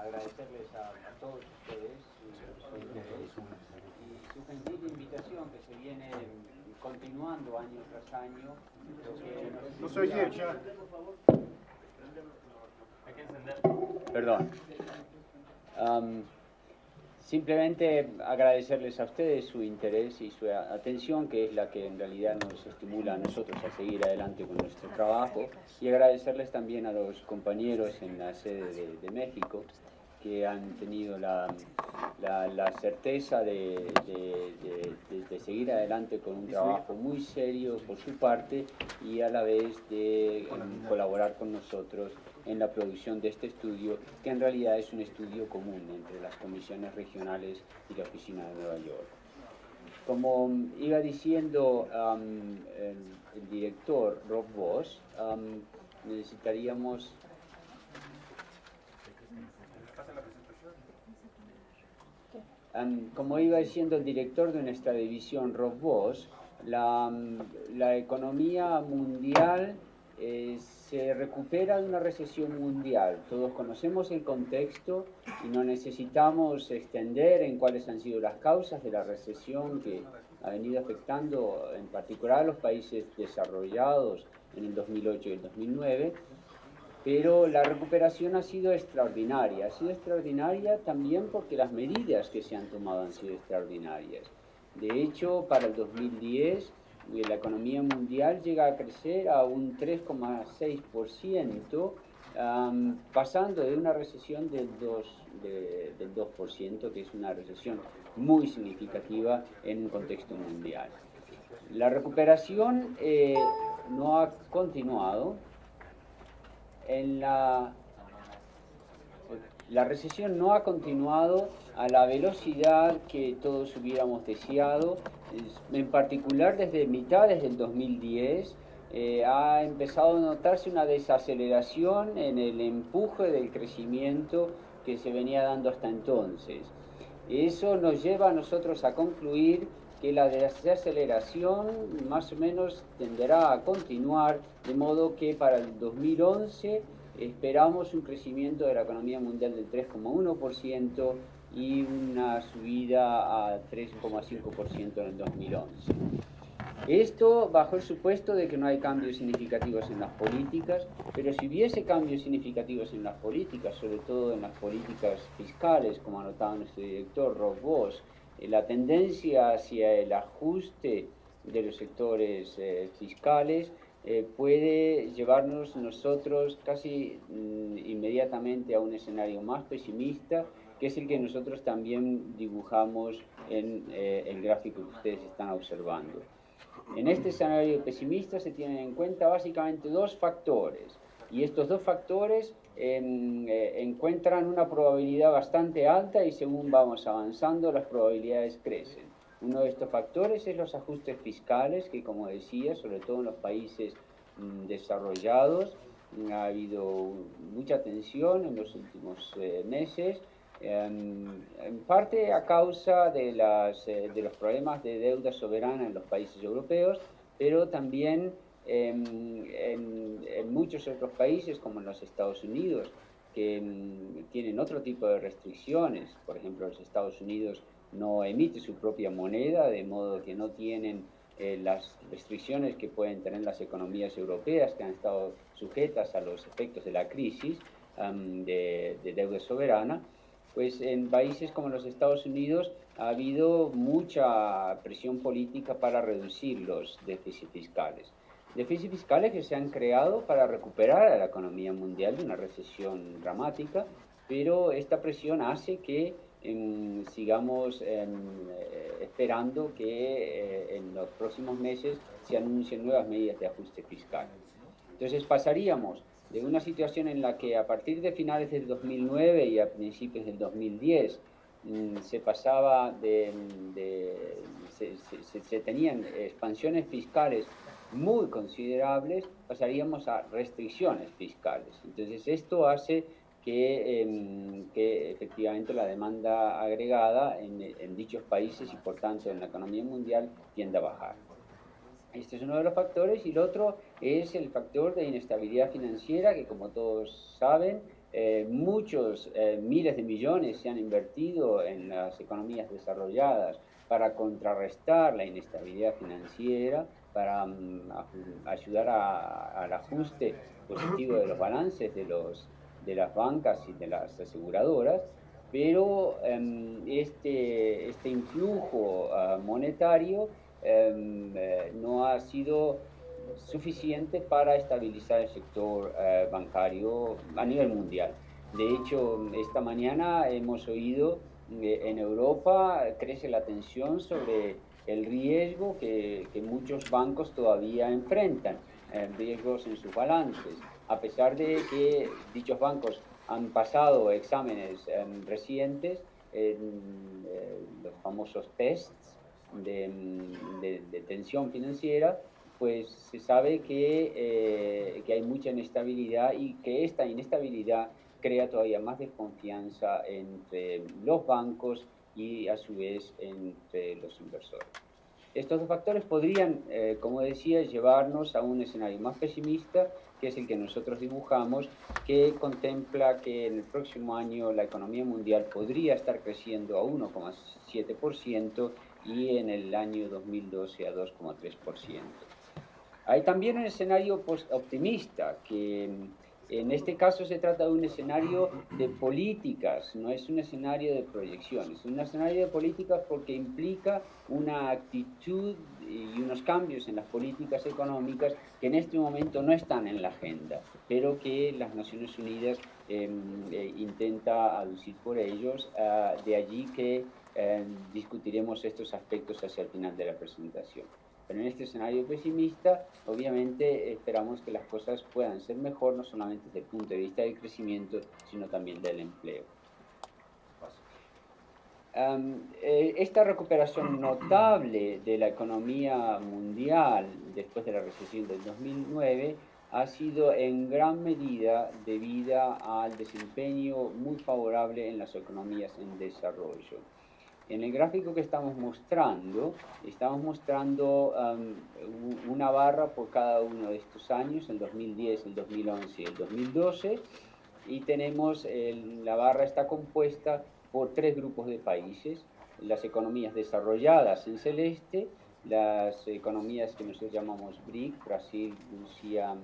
agradecerles a todos ustedes su interés y su gentil invitación que se viene continuando año tras año. No se oye, ya. Hay que encender. Perdón. Simplemente agradecerles a ustedes su interés y su atención, que es la que en realidad nos estimula a nosotros a seguir adelante con nuestro trabajo, y agradecerles también a los compañeros en la sede de México, que han tenido la certeza de seguir adelante con un trabajo muy serio por su parte y a la vez de colaborar con nosotros en la producción de este estudio, que en realidad es un estudio común entre las comisiones regionales y la oficina de Nueva York. Como iba diciendo el director Rob Voss, necesitaríamos... como iba diciendo el director de nuestra división, Rob Voss, la economía mundial se recupera de una recesión mundial. Todos conocemos el contexto y no necesitamos extender en cuáles han sido las causas de la recesión que ha venido afectando en particular a los países desarrollados en el 2008 y el 2009. Pero la recuperación ha sido extraordinaria también porque las medidas que se han tomado han sido extraordinarias. De hecho, para el 2010, la economía mundial llega a crecer a un 3,6%, pasando de una recesión del 2%, que es una recesión muy significativa en un contexto mundial. La recuperación no ha continuado. La recesión no ha continuado a la velocidad que todos hubiéramos deseado. En particular, desde mitades del 2010 ha empezado a notarse una desaceleración en el empuje del crecimiento que se venía dando hasta entonces. Eso nos lleva a nosotros a concluir que la desaceleración más o menos tenderá a continuar, de modo que para el 2011 esperamos un crecimiento de la economía mundial del 3,1% y una subida a 3,5% en el 2011. Esto bajo el supuesto de que no hay cambios significativos en las políticas, pero si hubiese cambios significativos en las políticas, sobre todo en las políticas fiscales, como anotaba nuestro director Rob Voss, la tendencia hacia el ajuste de los sectores fiscales puede llevarnos nosotros casi inmediatamente a un escenario más pesimista, que es el que nosotros también dibujamos en el gráfico que ustedes están observando. En este escenario pesimista se tienen en cuenta básicamente dos factores, y estos dos factores encuentran una probabilidad bastante alta y según vamos avanzando las probabilidades crecen. Uno de estos factores es los ajustes fiscales, que como decía, sobre todo en los países desarrollados, ha habido mucha tensión en los últimos meses, en parte a causa de los problemas de deuda soberana en los países europeos, pero también en muchos otros países, como en los Estados Unidos, que tienen otro tipo de restricciones. Por ejemplo, los Estados Unidos no emite su propia moneda, de modo que no tienen las restricciones que pueden tener las economías europeas, que han estado sujetas a los efectos de la crisis de deuda soberana. Pues en países como los Estados Unidos ha habido mucha presión política para reducir los déficits fiscales. Déficits fiscales que se han creado para recuperar a la economía mundial de una recesión dramática, pero esta presión hace que sigamos esperando que en los próximos meses se anuncien nuevas medidas de ajuste fiscal. Entonces pasaríamos de una situación en la que a partir de finales del 2009 y a principios del 2010 se pasaba se tenían expansiones fiscales muy considerables, pasaríamos a restricciones fiscales. Entonces esto hace que efectivamente la demanda agregada en dichos países y por tanto en la economía mundial tienda a bajar. Este es uno de los factores, y el otro es el factor de inestabilidad financiera, que como todos saben muchos miles de millones se han invertido en las economías desarrolladas para contrarrestar la inestabilidad financiera, para ayudar al ajuste positivo de los balances de las bancas y de las aseguradoras, pero este influjo monetario no ha sido suficiente para estabilizar el sector bancario a nivel mundial. De hecho, esta mañana hemos oído en Europa crece la tensión sobre el riesgo que muchos bancos todavía enfrentan, riesgos en sus balances, a pesar de que dichos bancos han pasado exámenes recientes, los famosos tests de tensión financiera, pues se sabe que hay mucha inestabilidad y que esta inestabilidad crea todavía más desconfianza entre los bancos y a su vez entre los inversores. Estos dos factores podrían, como decía, llevarnos a un escenario más pesimista, que es el que nosotros dibujamos, que contempla que en el próximo año la economía mundial podría estar creciendo a 1,7% y en el año 2012 a 2,3%. Hay también un escenario optimista, que en este caso se trata de un escenario de políticas, no es un escenario de proyecciones, es un escenario de políticas porque implica una actitud y unos cambios en las políticas económicas que en este momento no están en la agenda, pero que las Naciones Unidas intenta aducir por ellos, de allí que discutiremos estos aspectos hacia el final de la presentación. Pero en este escenario pesimista, obviamente esperamos que las cosas puedan ser mejor, no solamente desde el punto de vista del crecimiento, sino también del empleo. Esta recuperación notable de la economía mundial después de la recesión del 2009 ha sido en gran medida debida al desempeño muy favorable en las economías en desarrollo. En el gráfico que estamos mostrando una barra por cada uno de estos años, el 2010, el 2011 y el 2012, y tenemos, la barra está compuesta por tres grupos de países: las economías desarrolladas en celeste, las economías que nosotros llamamos BRIC, Brasil, Rusia,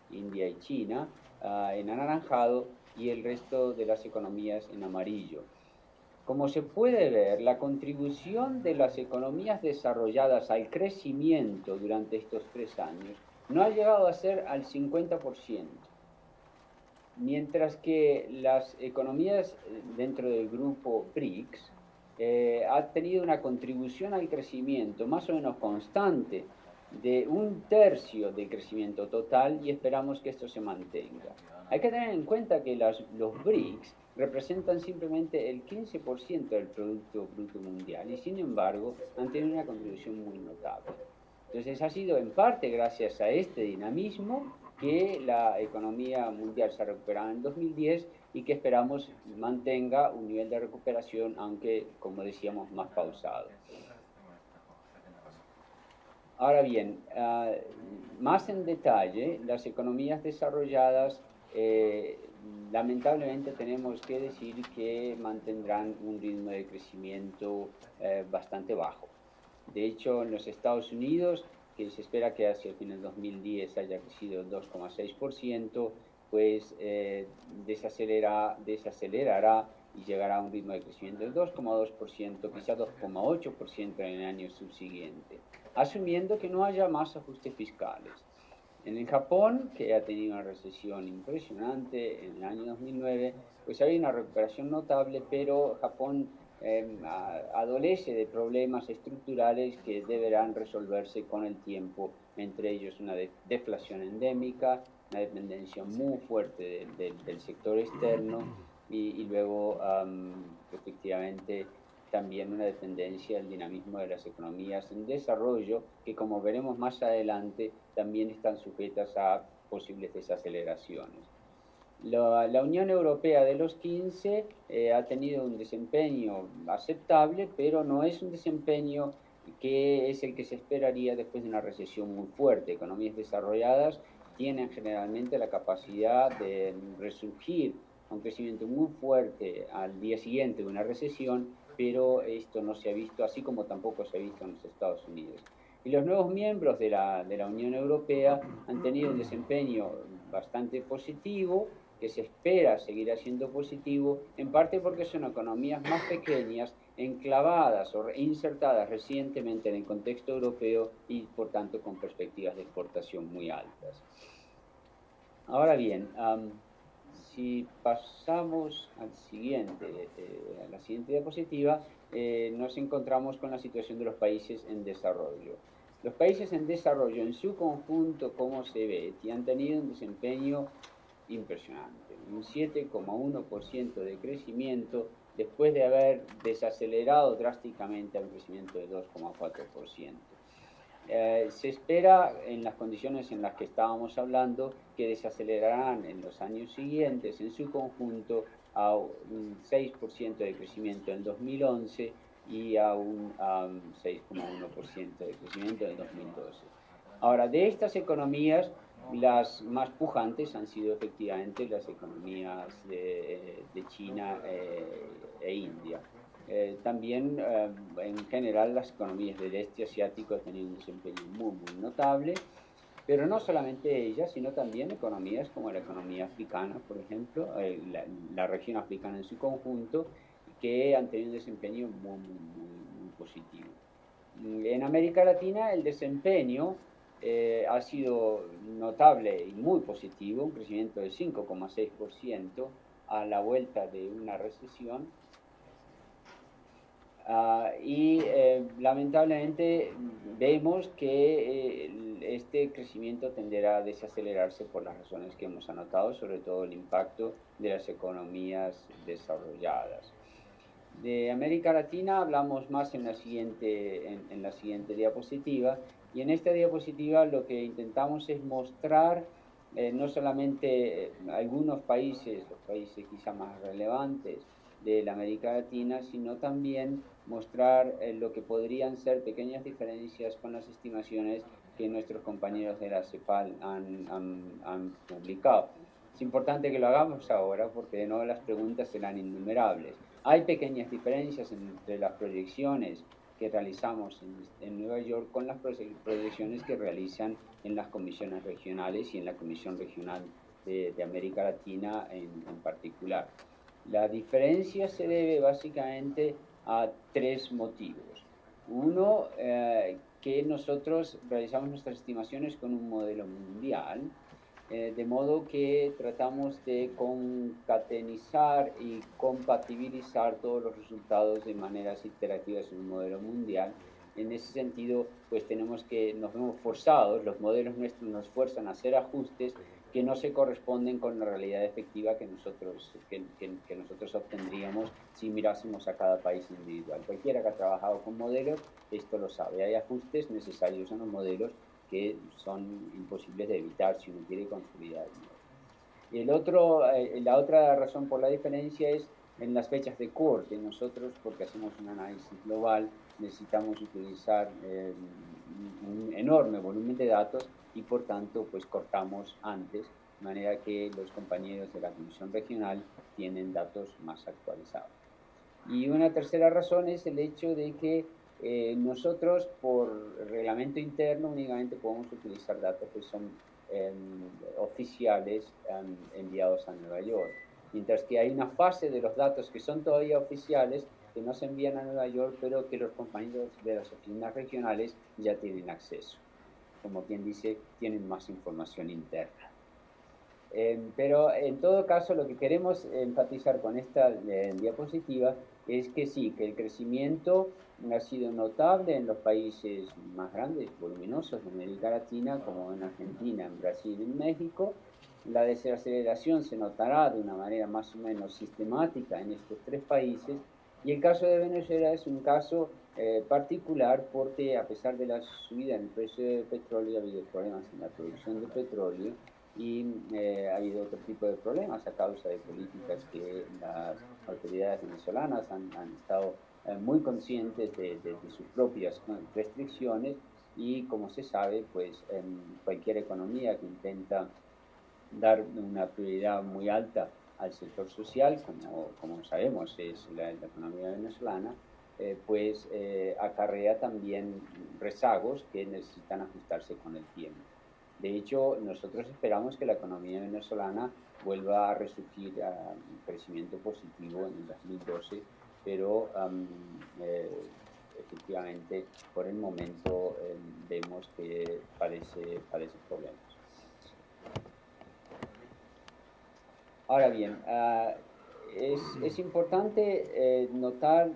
India y China, en anaranjado, y el resto de las economías en amarillo. Como se puede ver, la contribución de las economías desarrolladas al crecimiento durante estos 3 años no ha llegado a ser al 50%, mientras que las economías dentro del grupo BRICS han tenido una contribución al crecimiento más o menos constante de 1/3 del crecimiento total, y esperamos que esto se mantenga. Hay que tener en cuenta que los BRICS representan simplemente el 15% del Producto Bruto Mundial y sin embargo han tenido una contribución muy notable. Entonces ha sido en parte gracias a este dinamismo que la economía mundial se ha recuperado en 2010 y que esperamos mantenga un nivel de recuperación, aunque como decíamos más pausado. Ahora bien, más en detalle, las economías desarrolladas lamentablemente tenemos que decir que mantendrán un ritmo de crecimiento bastante bajo. De hecho, en los Estados Unidos, que se espera que hacia el fin del 2010 haya crecido 2,6%, pues desacelerará y llegará a un ritmo de crecimiento del 2,2%, quizá 2,8% en el año subsiguiente, asumiendo que no haya más ajustes fiscales. En el Japón, que ha tenido una recesión impresionante en el año 2009, pues hay una recuperación notable, pero Japón adolece de problemas estructurales que deberán resolverse con el tiempo, entre ellos una deflación endémica, una dependencia muy fuerte del sector externo y luego efectivamente también una dependencia del dinamismo de las economías en desarrollo, que como veremos más adelante también están sujetas a posibles desaceleraciones. La Unión Europea de los 15 ha tenido un desempeño aceptable, pero no es un desempeño que es el que se esperaría después de una recesión muy fuerte. Economías desarrolladas tienen generalmente la capacidad de resurgir a un crecimiento muy fuerte al día siguiente de una recesión, pero esto no se ha visto, así como tampoco se ha visto en los Estados Unidos. Y los nuevos miembros de la Unión Europea han tenido un desempeño bastante positivo, que se espera seguirá siendo positivo, en parte porque son economías más pequeñas, enclavadas o insertadas recientemente en el contexto europeo y por tanto con perspectivas de exportación muy altas. Ahora bien, si pasamos al siguiente, a la siguiente diapositiva, nos encontramos con la situación de los países en desarrollo. Los países en desarrollo en su conjunto, como se ve, han tenido un desempeño impresionante, un 7,1% de crecimiento después de haber desacelerado drásticamente a un crecimiento de 2,4%. Se espera, en las condiciones en las que estábamos hablando, que desacelerarán en los años siguientes en su conjunto a un 6% de crecimiento en 2011 y a un 6,1% de crecimiento en 2012. Ahora, de estas economías, las más pujantes han sido efectivamente las economías de China e India. También, en general, las economías del este asiático han tenido un desempeño muy notable, pero no solamente ellas, sino también economías como la economía africana, por ejemplo, la región africana en su conjunto, que han tenido un desempeño muy positivo. En América Latina el desempeño ha sido notable y muy positivo, un crecimiento de 5,6% a la vuelta de una recesión. Lamentablemente vemos que este crecimiento tenderá a desacelerarse por las razones que hemos anotado, sobre todo el impacto de las economías desarrolladas. De América Latina hablamos más en la siguiente diapositiva, y en esta diapositiva lo que intentamos es mostrar no solamente algunos países, los países quizá más relevantes de la América Latina, sino también mostrar lo que podrían ser pequeñas diferencias con las estimaciones que nuestros compañeros de la CEPAL han publicado. Es importante que lo hagamos ahora porque de nuevo las preguntas serán innumerables. Hay pequeñas diferencias entre las proyecciones que realizamos en Nueva York con las proyecciones que realizan en las comisiones regionales y en la Comisión Regional de América Latina en particular. La diferencia se debe básicamente a tres motivos. Uno, que nosotros realizamos nuestras estimaciones con un modelo mundial, de modo que tratamos de concatenizar y compatibilizar todos los resultados de maneras iterativas en un modelo mundial. En ese sentido, pues nos vemos forzados, los modelos nuestros nos fuerzan a hacer ajustes que no se corresponden con la realidad efectiva que nosotros obtendríamos si mirásemos a cada país individual. Cualquiera que ha trabajado con modelos, esto lo sabe. Hay ajustes necesarios en los modelos que son imposibles de evitar si uno quiere construir algo. La otra razón por la diferencia es en las fechas de corte. Nosotros, porque hacemos un análisis global, necesitamos utilizar un enorme volumen de datos y por tanto pues cortamos antes, de manera que los compañeros de la Comisión Regional tienen datos más actualizados. Y una tercera razón es el hecho de que nosotros por reglamento interno únicamente podemos utilizar datos que son oficiales enviados a Nueva York, mientras que hay una fase de los datos que son todavía oficiales que no se envían a Nueva York, pero que los compañeros de las oficinas regionales ya tienen acceso. Como quien dice, tienen más información interna. Pero en todo caso lo que queremos enfatizar con esta diapositiva es que sí, que el crecimiento ha sido notable en los países más grandes, voluminosos de América Latina, como en Argentina, en Brasil y en México. La desaceleración se notará de una manera más o menos sistemática en estos tres países, y el caso de Venezuela es un caso particular porque a pesar de la subida en el precio del petróleo ha habido problemas en la producción de petróleo y ha habido otro tipo de problemas a causa de políticas que las autoridades venezolanas han estado muy conscientes de sus propias restricciones, y como se sabe, pues en cualquier economía que intenta dar una prioridad muy alta al sector social, como sabemos es la economía venezolana, pues acarrea también rezagos que necesitan ajustarse con el tiempo. De hecho, nosotros esperamos que la economía venezolana vuelva a resurgir a un crecimiento positivo en el 2012, pero efectivamente por el momento vemos que padece problemas. Ahora bien, es importante notar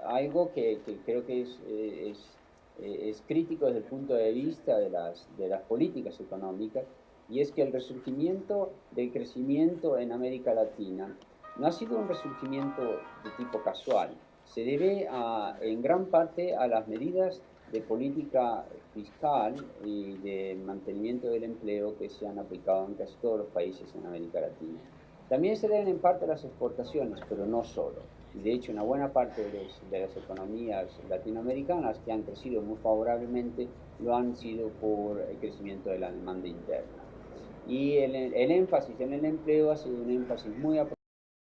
algo que creo que es crítico desde el punto de vista de las políticas económicas, y es que el resurgimiento del crecimiento en América Latina no ha sido un resurgimiento de tipo casual. Se debe en gran parte a las medidas de política fiscal y de mantenimiento del empleo que se han aplicado en casi todos los países en América Latina. También se deben en parte a las exportaciones, pero no solo. Y de hecho, una buena parte de las economías latinoamericanas que han crecido muy favorablemente lo han sido por el crecimiento de la demanda interna. Y el énfasis en el empleo ha sido un énfasis muy